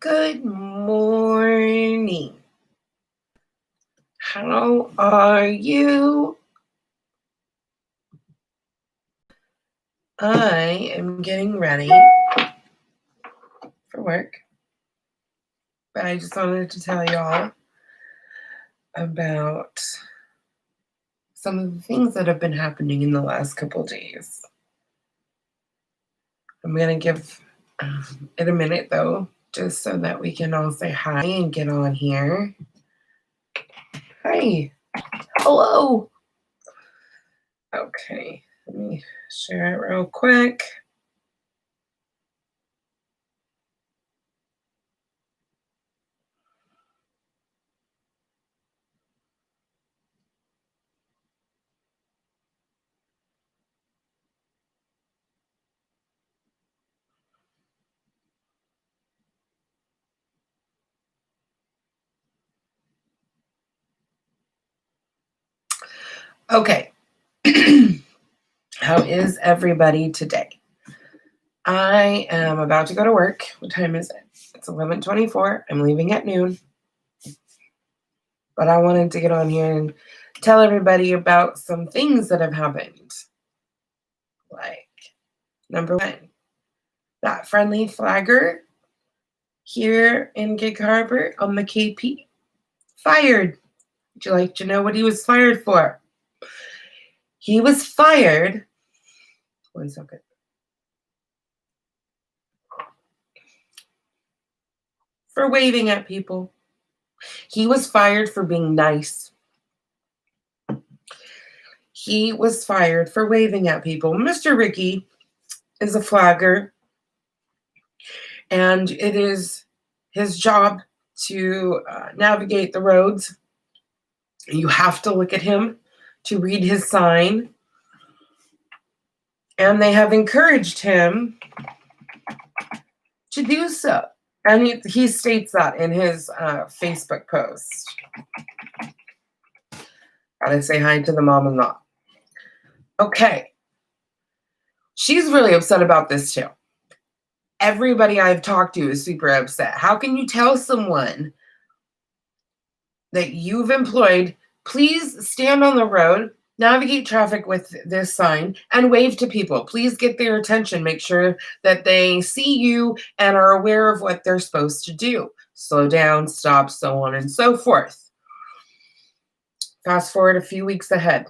Good morning. How are you? I am getting ready for work, but I just wanted to tell y'all about some of the things that have been happening in the last couple days. I'm going to give it a minute, though, just so that we can all say hi and get on here. Hi. Hello. Okay, let me share it real quick. Okay. How is everybody today? I am about to go to work. What time is it? It's 11:24. I'm leaving at noon. But I wanted to get on here and tell everybody about some things that have happened. Like, number one, that friendly flagger here in Gig Harbor on the KP fired. Would you like to know what he was fired for? He was fired. One second. For waving at people. He was fired for being nice. He was fired for waving at people. Mr. Ricky is a flagger, and it is his job to navigate the roads. You have to look at him to read his sign, and they have encouraged him to do so. And he states that in his Facebook post. Gotta say hi to the mom-in-law. Okay. She's really upset about this too. Everybody I've talked to is super upset. How can you tell someone that you've employed, please stand on the road, navigate traffic with this sign, and wave to people? Please get their attention. Make sure that they see you and are aware of what they're supposed to do. Slow down, stop, so on and so forth. Fast forward a few weeks ahead.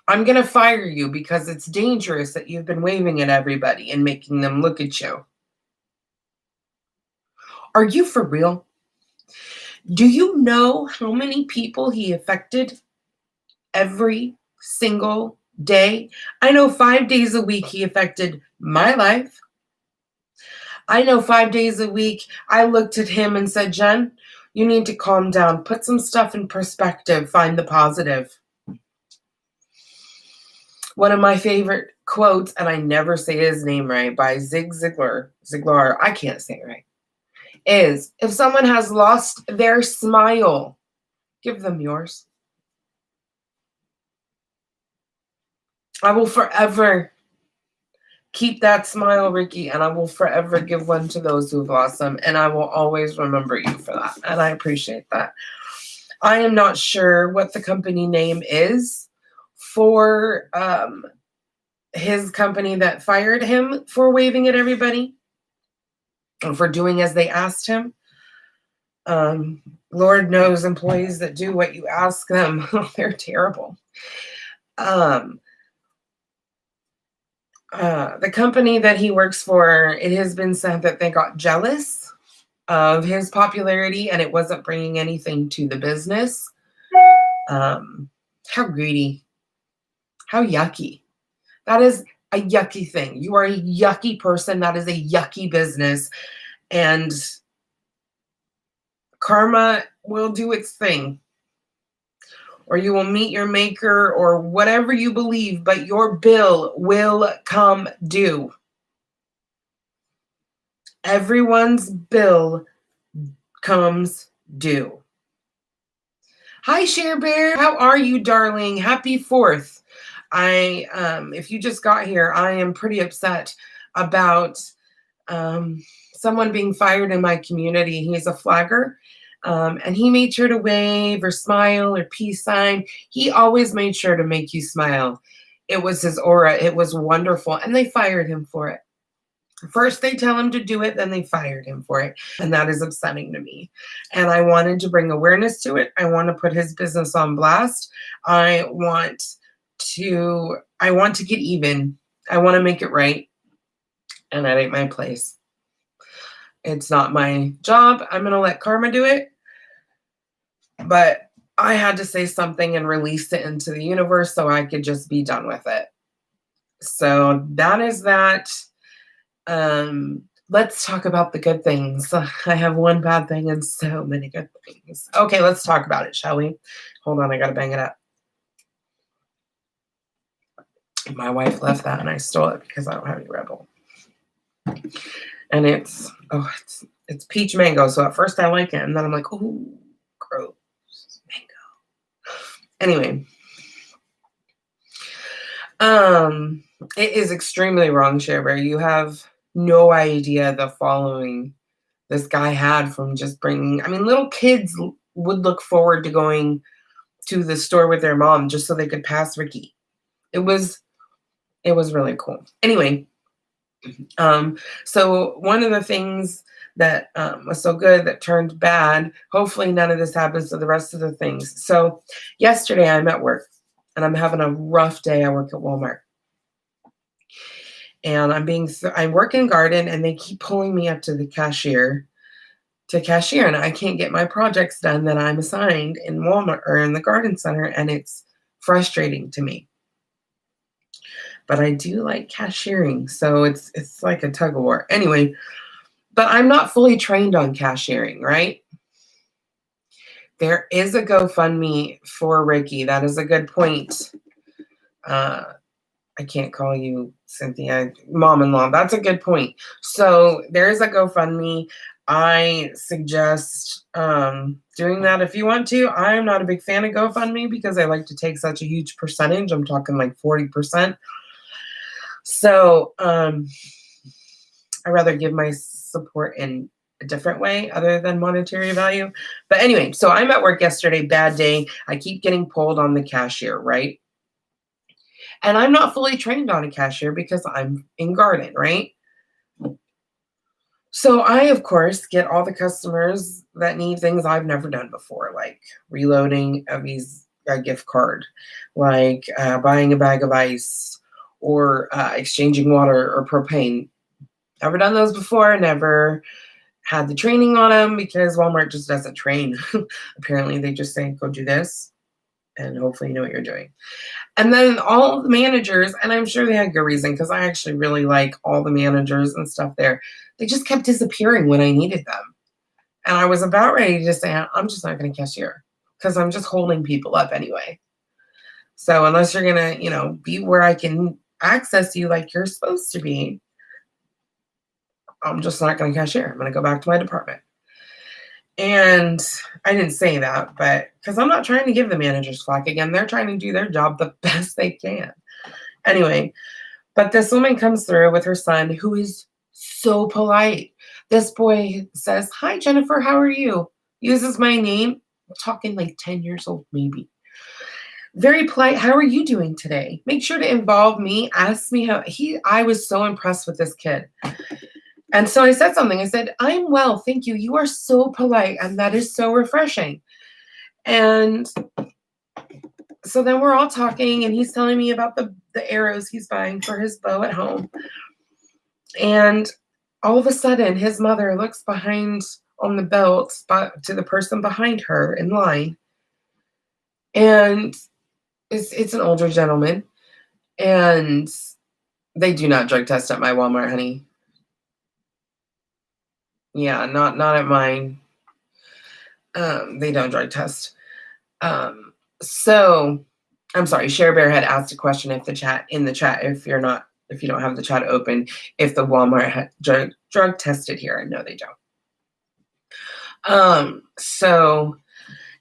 I'm going to fire you because it's dangerous that you've been waving at everybody and making them look at you. Are you for real? Do you know how many people he affected every single day? I know 5 days a week he affected my life. I know 5 days a week I looked at him and said, Jen, you need to calm down. Put some stuff in perspective. Find the positive. One of my favorite quotes, and I never say his name right, by Zig Ziglar, I can't say it right, is, if someone has lost their smile, give them yours. I will forever keep that smile, Ricky, and I will forever give one to those who've lost them, and I will always remember you for that, and I appreciate that. I am not sure what the company name is for his company that fired him for waving at everybody, or for doing as they asked him. Lord knows employees that do what you ask them, they're terrible. The company that he works for, it has been said that they got jealous of his popularity and it wasn't bringing anything to the business. How greedy. How yucky. That is a yucky thing. You are a yucky person. That is a yucky business. And karma will do its thing. Or you will meet your maker or whatever you believe, but your bill will come due. Everyone's bill comes due. Hi, Share Bear. How are you, darling? Happy 4th. If you just got here, I am pretty upset about someone being fired in my community. He's a flagger. And he made sure to wave or smile or peace sign. He always made sure to make you smile. It was his aura. It was wonderful. And they fired him for it. First, they tell him to do it, then they fired him for it. And that is upsetting to me. And I wanted to bring awareness to it. I want to put his business on blast. I want to get even. I want to make it right. And that ain't my place. It's not my job. I'm going to let karma do it. But I had to say something and release it into the universe so I could just be done with it. So that is that. Let's talk about the good things. I have one bad thing and so many good things. Okay, let's talk about it, shall we? Hold on, I gotta bang it up. My wife left that and I stole it because I don't have any Red Bull. And it's peach mango. So at first I like it, and then I'm like, oh, gross mango. Anyway. It is extremely wrong, Cherbear. You have no idea the following this guy had from just bringing. I mean, little kids would look forward to going to the store with their mom just so they could pass Ricky. It was really cool. Anyway, so one of the things that was so good that turned bad, hopefully none of this happens to the rest of the things. So yesterday I'm at work and I'm having a rough day. I work at Walmart. And I work in garden and they keep pulling me up to the cashier and I can't get my projects done that I'm assigned in Walmart or in the garden center, and it's frustrating to me. But I do like cashiering, so it's like a tug of war. Anyway, but I'm not fully trained on cashiering, right? There is a GoFundMe for Ricky. That is a good point. I can't call you Cynthia, mom-in-law. That's a good point. So there is a GoFundMe. I suggest doing that if you want to. I'm not a big fan of GoFundMe because I like to take such a huge percentage. I'm talking like 40%. So I'd rather give my support in a different way other than monetary value. But anyway, so I'm at work yesterday, bad day. I keep getting pulled on the cashier, right? And I'm not fully trained on a cashier because I'm in garden, right? So I, of course, get all the customers that need things I've never done before, like reloading a gift card, like buying a bag of ice, or exchanging water or propane. Never done those before, never had the training on them because Walmart just doesn't train. Apparently, they just say, go do this, and hopefully you know what you're doing. And then all the managers, and I'm sure they had good reason because I actually really like all the managers and stuff there. They just kept disappearing when I needed them. And I was about ready to say, I'm just not going to cashier because I'm just holding people up anyway. So unless you're going to, be where I can access you like you're supposed to be, I'm just not going to cashier. I'm going to go back to my department. And I didn't say that, but because I'm not trying to give the managers flack again. They're trying to do their job the best they can. Anyway, but this woman comes through with her son, who is so polite. This boy says, hi, Jennifer, how are you? Uses my name. I'm talking like 10 years old, maybe. Very polite. How are you doing today? Make sure to involve me. Ask me how I was so impressed with this kid. And so I said something. I said, I'm well, thank you. You are so polite, and that is so refreshing. And so then we're all talking, and he's telling me about the arrows he's buying for his bow at home. And all of a sudden, his mother looks behind on the belt to the person behind her in line. And it's an older gentleman. And they do not drug test at my Walmart, honey. Yeah, not at mine. They don't drug test. So I'm sorry, Share Bear had asked a question in the chat, if you don't have the chat open, if the Walmart had drug tested here. No, they don't. So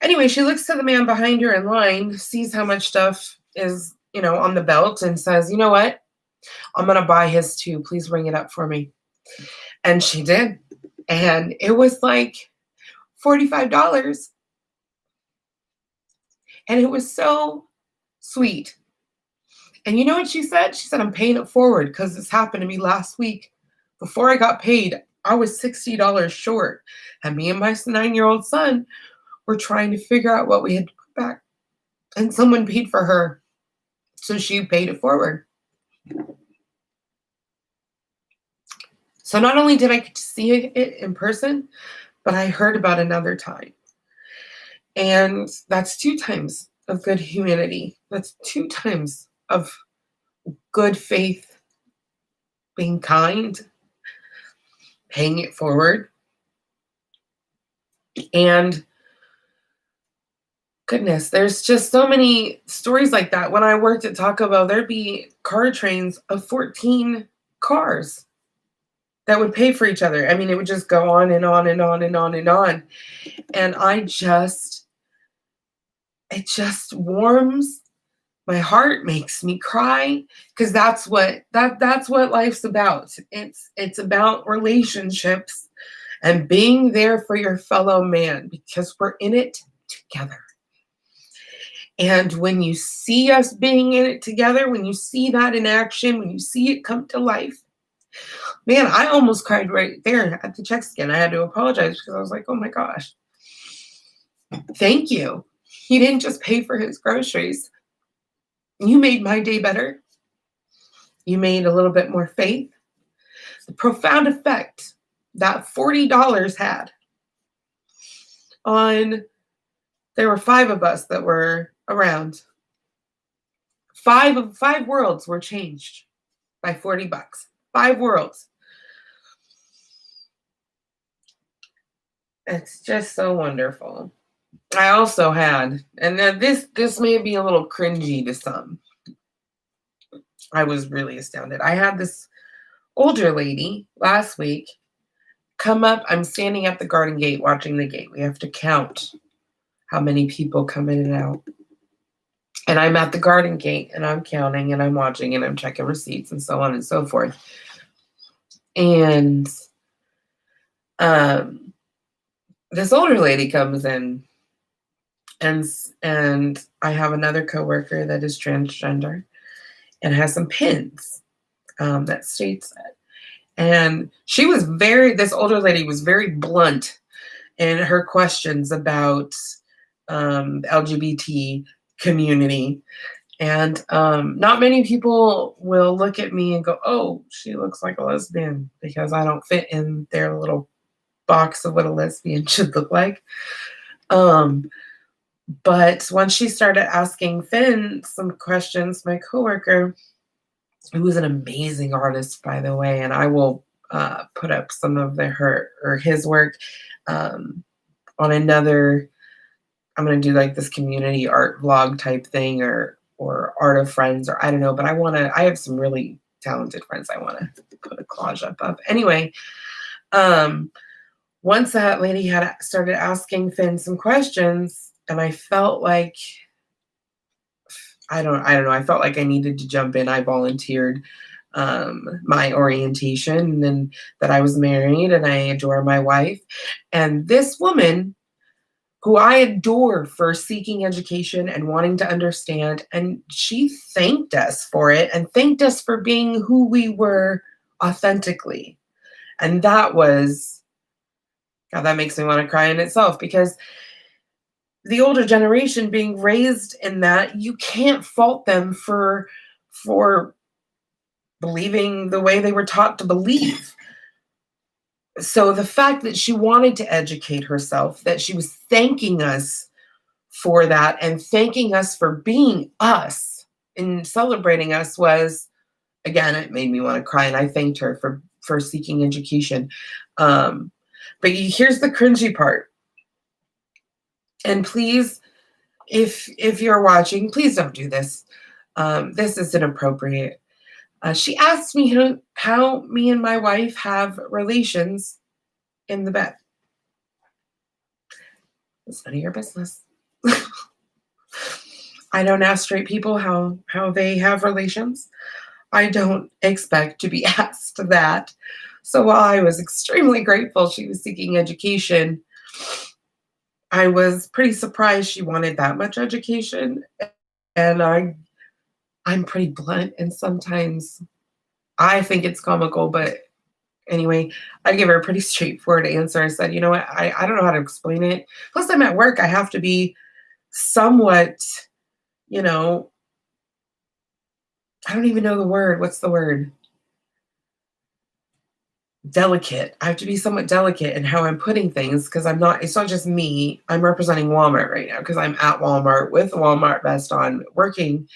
anyway, she looks to the man behind her in line, sees how much stuff is, on the belt, and says, you know what? I'm gonna buy his too. Please ring it up for me. And she did. And it was like $45. And it was so sweet. And you know what she said? She said, I'm paying it forward because this happened to me last week. Before I got paid, I was $60 short. And me and my 9-year-old son were trying to figure out what we had to put back. And someone paid for her. So she paid it forward. So not only did I get to see it in person, but I heard about another time. And that's 2 times of good humanity. That's 2 times of good faith, being kind, paying it forward. And goodness, there's just so many stories like that. When I worked at Taco Bell, there'd be car trains of 14 cars that would pay for each other. I mean, it would just go on and on and on and on and on. And it just warms my heart, makes me cry, because that's what life's about. It's about relationships and being there for your fellow man, because we're in it together. And when you see us being in it together, when you see that in action, when you see it come to life, man, I almost cried right there at the check scan. I had to apologize because I was like, oh my gosh, thank you. He didn't just pay for his groceries. You made my day better. You made a little bit more faith. The profound effect that $40 had on, there were 5 of us that were around. 5 worlds were changed by $40. 5 worlds. It's just so wonderful. I also had, and this may be a little cringy to some. I was really astounded. I had this older lady last week come up. I'm standing at the garden gate watching the gate. We have to count how many people come in and out. And I'm at the garden gate and I'm counting and I'm watching and I'm checking receipts and so on and so forth. And this older lady comes in, and I have another coworker that is transgender and has some pins that states it. And this older lady was very blunt in her questions about LGBT community. And not many people will look at me and go, oh, she looks like a lesbian, because I don't fit in their little box of what a lesbian should look like. But once she started asking Finn some questions, my coworker, who was an amazing artist, by the way, and I will put up some of his work on another. I'm going to do like this community art vlog type thing, or art of friends, or I don't know, but I have some really talented friends I want to put a collage up of. Anyway, once that lady had started asking Finn some questions, and I felt like, I don't know, I felt like I needed to jump in. I volunteered my orientation, and that I was married and I adore my wife. And this woman, who I adore for seeking education and wanting to understand, and she thanked us for it and thanked us for being who we were authentically. And that was, God, that makes me want to cry in itself, because the older generation being raised in that, you can't fault them for believing the way they were taught to believe. So the fact that she wanted to educate herself, that she was thanking us for that and thanking us for being us and celebrating us, was, again, it made me want to cry. And I thanked her for seeking education. But here's the cringy part. And please, if you're watching, please don't do this. This is inappropriate. She asked me how me and my wife have relations in the bed. It's none of your business. I don't ask straight people how they have relations. I don't expect to be asked that. So while I was extremely grateful she was seeking education, I was pretty surprised she wanted that much education. And I'm pretty blunt, and sometimes I think it's comical, but anyway, I gave her a pretty straightforward answer. I said, you know what, I don't know how to explain it. Plus, I'm at work. I have to be somewhat, you know, I don't even know the word. What's the word? Delicate. I have to be somewhat delicate in how I'm putting things because it's not just me. I'm representing Walmart right now because I'm at Walmart with the Walmart vest on working.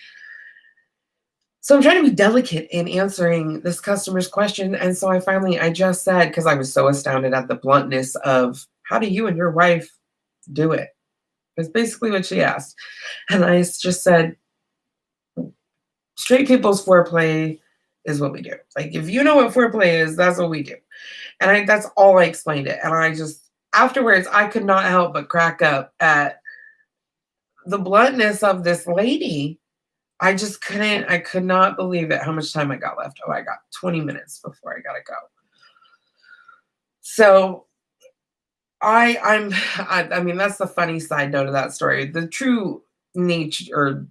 So I'm trying to be delicate in answering this customer's question. And so I just said, because I was so astounded at the bluntness of, how do you and your wife do it? It's basically what she asked. And I just said, straight people's foreplay is what we do. Like, if you know what foreplay is, that's what we do. And that's all I explained it. And I just, afterwards, I could not help but crack up at the bluntness of this lady. I could not believe it how much time I got left. Oh, I got 20 minutes before I gotta go. So I mean, that's the funny side note of that story. The true nature or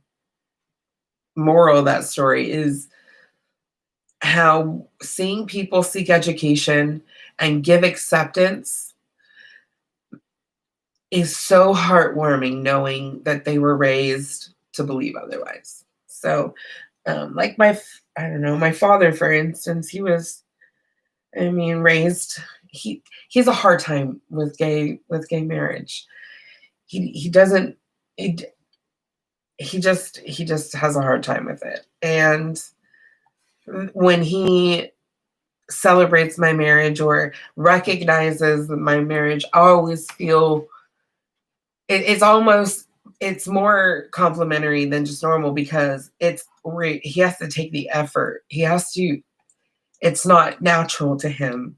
moral of that story is how seeing people seek education and give acceptance is so heartwarming, knowing that they were raised to believe otherwise. So, like I don't know, my father, for instance, he was, I mean, raised. He's a hard time with gay marriage. He doesn't. He just has a hard time with it. And when he celebrates my marriage or recognizes my marriage, I always feel it's more complimentary than just normal because he has to take the effort. It's not natural to him.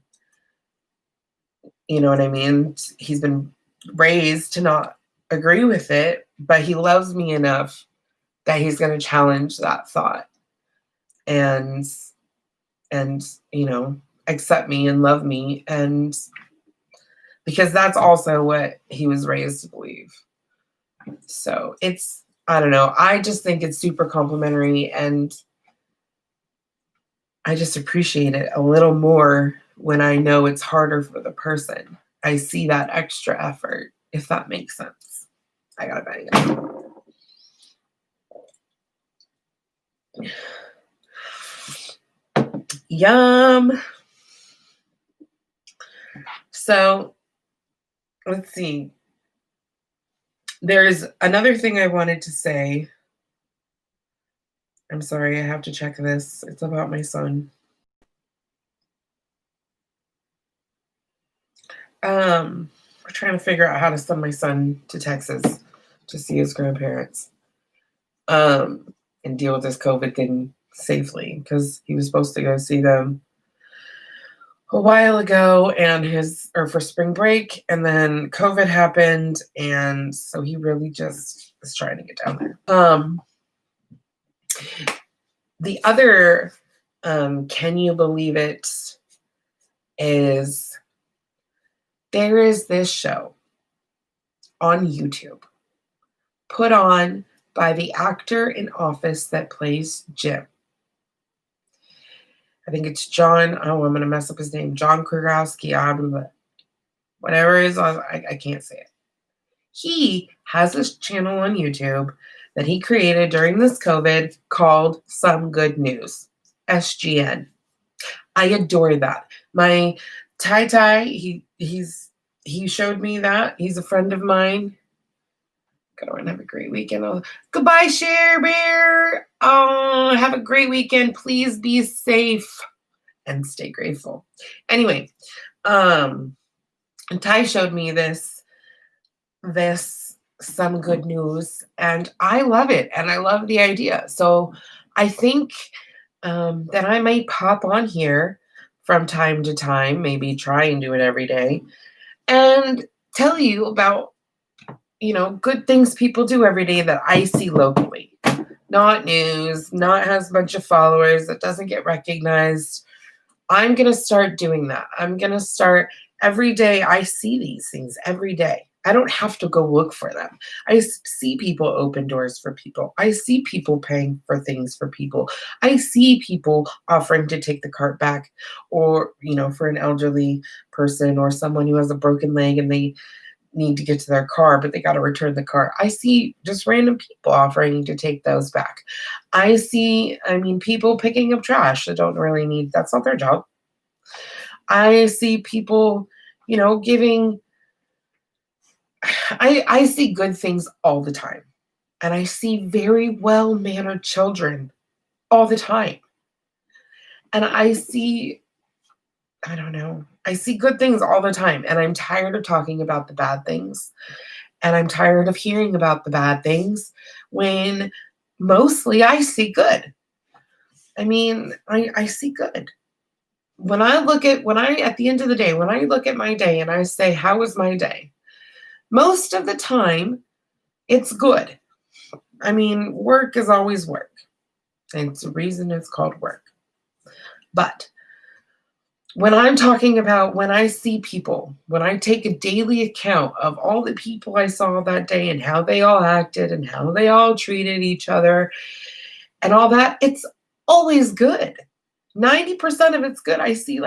You know what I mean? He's been raised to not agree with it, but he loves me enough that he's going to challenge that thought and accept me and love me, and because that's also what he was raised to believe. So I don't know. I just think it's super complimentary, and I just appreciate it a little more when I know it's harder for the person. I see that extra effort, if that makes sense. I gotta bang it. Yum. So let's see. There's another thing I wanted to say. I'm sorry, I have to check this. It's about my son. We're trying to figure out how to send my son to Texas to see his grandparents. And deal with this COVID thing safely because he was supposed to go see them a while ago or for spring break, and then COVID happened, and so he really just is trying to get down there. The other can you believe it is there is this show on YouTube put on by the actor in Office that plays Jim. I think it's John. Oh, I'm going to mess up his name. John Kragowski. Whatever it is, I can't say it. He has this channel on YouTube that he created during this COVID called Some Good News, SGN. I adore that. My Tai, he showed me that. He's a friend of mine. Go and have a great weekend. Goodbye, Share Bear. Oh, have a great weekend. Please be safe and stay grateful. Anyway, Ty showed me this Some Good News, and I love it, and I love the idea. So I think that I might pop on here from time to time, maybe try and do it every day, and tell you about good things people do every day that I see locally. Not news, not has a bunch of followers, that doesn't get recognized I'm going to start doing that. I'm going to start every day. I see these things every day. I don't have to go look for them. I see people open doors for people. I see people paying for things for people. I see people offering to take the cart back, or, for an elderly person or someone who has a broken leg and they need to get to their car, but they got to return the car. I see just random people offering to take those back. People picking up trash that don't really need, that's not their job. I see people, giving, I see good things all the time. And I see very well-mannered children all the time. And I see good things all the time. And I'm tired of talking about the bad things. And I'm tired of hearing about the bad things when mostly I see good. I see good. At the end of the day, when I look at my day and I say, how was my day? Most of the time, it's good. Work is always work. And it's the reason it's called work. But when I'm talking about when I see people, when I take a daily account of all the people I saw that day and how they all acted and how they all treated each other and all that, it's always good. 90% of it's good. I see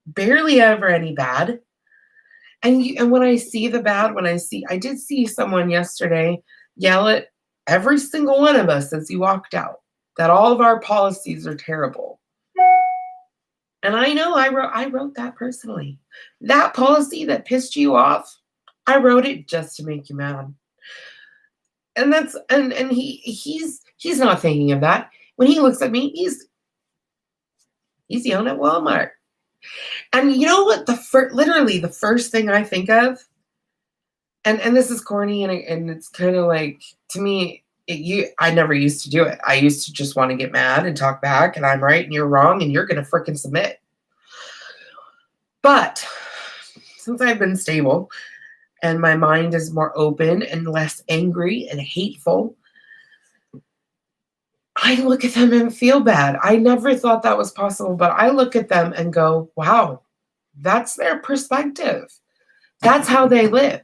barely ever any bad. And when I see the bad, I did see someone yesterday yell at every single one of us as he walked out that all of our policies are terrible. And I know I wrote that personally. That policy that pissed you off, I wrote it just to make you mad. And he's not thinking of that. When he looks at me, he's yelling at Walmart. And you know what? Literally the first thing I think of, and this is corny and it's kind of like, to me, I never used to do it. I used to just want to get mad and talk back, and I'm right and you're wrong and you're going to freaking submit. But since I've been stable and my mind is more open and less angry and hateful, I look at them and feel bad. I never thought that was possible, but I look at them and go, wow, that's their perspective. That's how they live.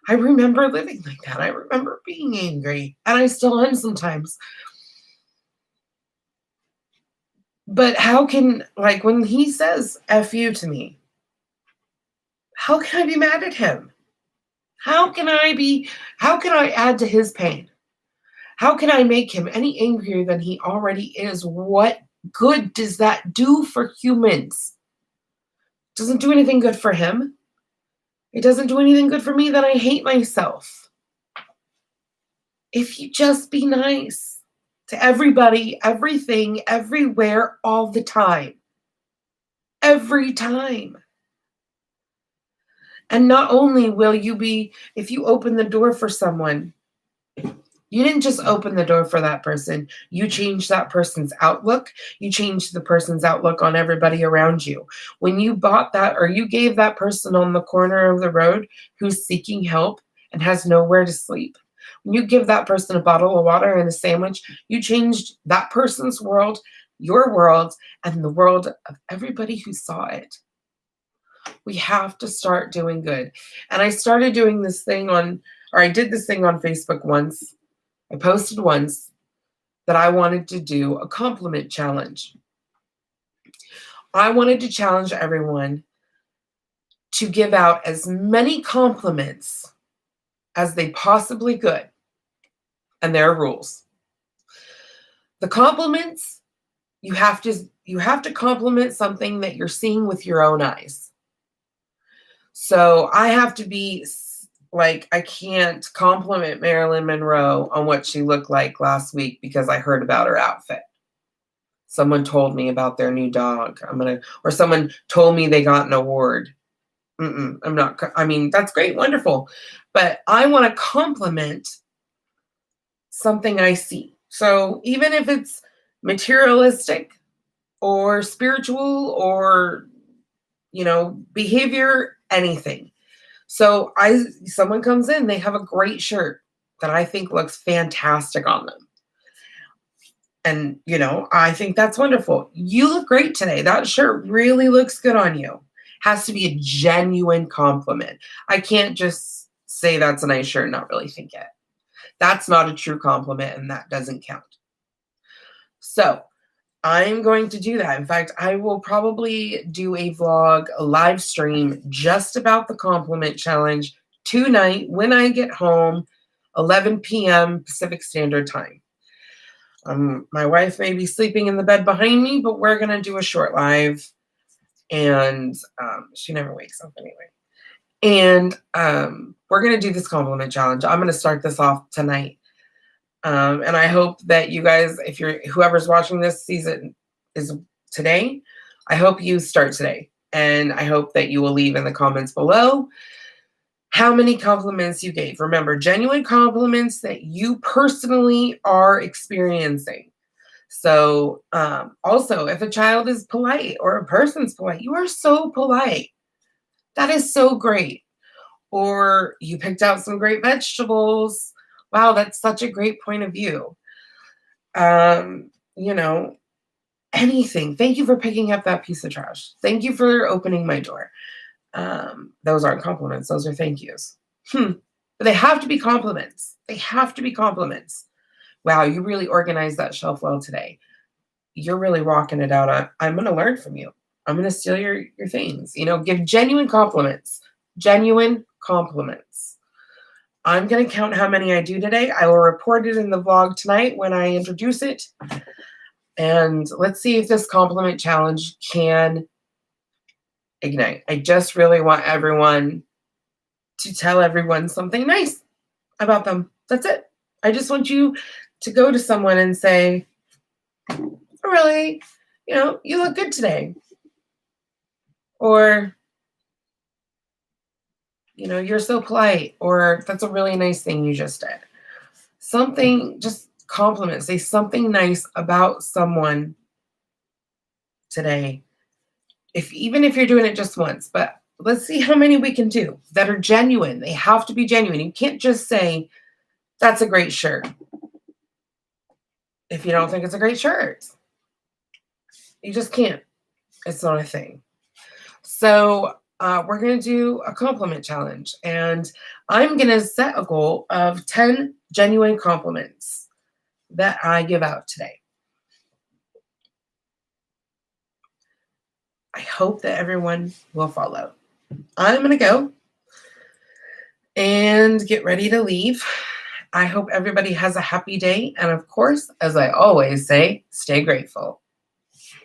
I remember living like that. I remember being angry, and I still am sometimes. But how can, when he says F you to me, how can I be mad at him? How can I add to his pain? How can I make him any angrier than he already is? What good does that do for humans? It doesn't do anything good for him. It doesn't do anything good for me. Then I hate myself. If you just be nice to everybody, everything, everywhere, all the time. Every time. And not only will you be, if you open the door for someone, you didn't just open the door for that person. You changed that person's outlook. You changed the person's outlook on everybody around you. When you bought that, or you gave that person on the corner of the road who's seeking help and has nowhere to sleep, when you give that person a bottle of water and a sandwich, you changed that person's world, your world, and the world of everybody who saw it. We have to start doing good. And I started doing this thing I did this thing on Facebook once. I posted once that I wanted to do a compliment challenge. I wanted to challenge everyone to give out as many compliments as they possibly could. And there are rules. The compliments, you have to compliment something that you're seeing with your own eyes. So I have to be I can't compliment Marilyn Monroe on what she looked like last week because I heard about her outfit. Someone told me about their new dog. Or someone told me they got an award. I'm not, that's great, wonderful. But I want to compliment something I see. So even if it's materialistic or spiritual or, behavior, anything. So someone comes in, they have a great shirt that I think looks fantastic on them. And, I think that's wonderful. You look great today. That shirt really looks good on you. Has to be a genuine compliment. I can't just say that's a nice shirt and not really think it. That's not a true compliment and that doesn't count. So I'm going to do that. In fact, I will probably do a vlog, a live stream just about the compliment challenge tonight when I get home, 11 p.m. Pacific Standard Time. My wife may be sleeping in the bed behind me, but we're going to do a short live. And she never wakes up anyway. And we're going to do this compliment challenge. I'm going to start this off tonight. And I hope that you guys, if whoever's watching this season is today, I hope you start today. And I hope that you will leave in the comments below how many compliments you gave. Remember, genuine compliments that you personally are experiencing. So also, if a child is polite or a person's polite, you are so polite. That is so great. Or you picked out some great vegetables. Wow, that's such a great point of view. You know, anything. Thank you for picking up that piece of trash. Thank you for opening my door. Those aren't compliments. Those are thank yous. But they have to be compliments. They have to be compliments. Wow, you really organized that shelf well today. You're really rocking it out. I'm going to learn from you. I'm going to steal your things. Give genuine compliments. Genuine compliments. I'm going to count how many I do today. I will report it in the vlog tonight when I introduce it. And let's see if this compliment challenge can ignite. I just really want everyone to tell everyone something nice about them. That's it. I just want you to go to someone and say, really, you look good today. Or, you're so polite. Or that's a really nice thing you just did. Something, just compliment. Say something nice about someone today. Even if you're doing it just once, but let's see how many we can do that are genuine. They have to be genuine. You can't just say, that's a great shirt, if you don't think it's a great shirt. You just can't. It's not a thing. So we're going to do a compliment challenge. And I'm going to set a goal of 10 genuine compliments that I give out today. I hope that everyone will follow. I'm going to go and get ready to leave. I hope everybody has a happy day. And of course, as I always say, stay grateful.